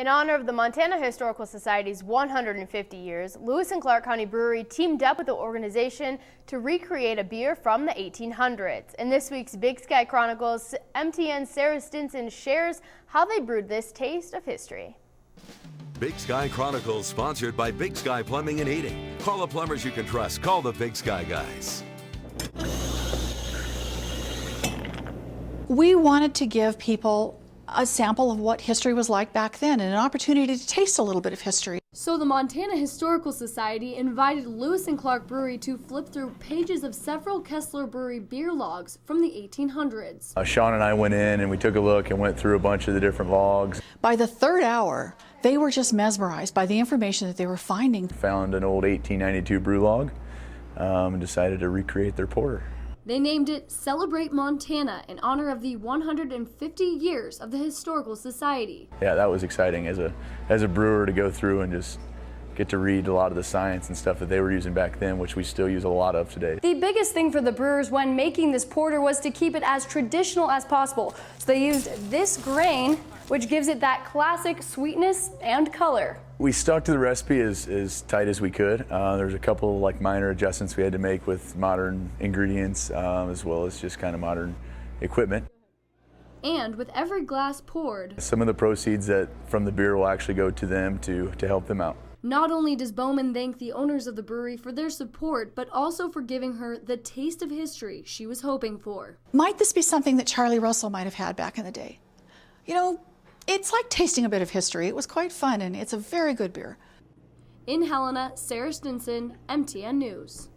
In honor of the Montana Historical Society's 150 years, Lewis and Clark County Brewery teamed up with the organization to recreate a beer from the 1800s. In this week's Big Sky Chronicles, MTN's Sarah Stinson shares how they brewed this taste of history. Big Sky Chronicles, sponsored by Big Sky Plumbing and Heating. Call the plumbers you can trust. Call the Big Sky guys. We wanted to give people a sample of what history was like back then and an opportunity to taste a little bit of history. So the Montana Historical Society invited Lewis and Clark Brewery to flip through pages of several Kessler Brewery beer logs from the 1800s. Sean and I went in and we took a look and went through a bunch of the different logs. By the third hour, they were just mesmerized by the information that they were finding. Found an old 1892 brew log and decided to recreate their porter. They named it Celebrate Montana in honor of the 150 years of the Historical Society. Yeah, that was exciting as a brewer to go through and just get to read a lot of the science and stuff that they were using back then, which we still use a lot of today. The biggest thing for the brewers when making this porter was to keep it as traditional as possible. So they used this grain, which gives it that classic sweetness and color. We stuck to the recipe as tight as we could. There's a couple like minor adjustments we had to make with modern ingredients as well as just kind of modern equipment. And with every glass poured, some of the proceeds from the beer will actually go to them to help them out. Not only does Bowman thank the owners of the brewery for their support, but also for giving her the taste of history she was hoping for. Might this be something that Charlie Russell might have had back in the day? You know, it's like tasting a bit of history. It was quite fun, and it's a very good beer. In Helena, Sarah Stinson, MTN News.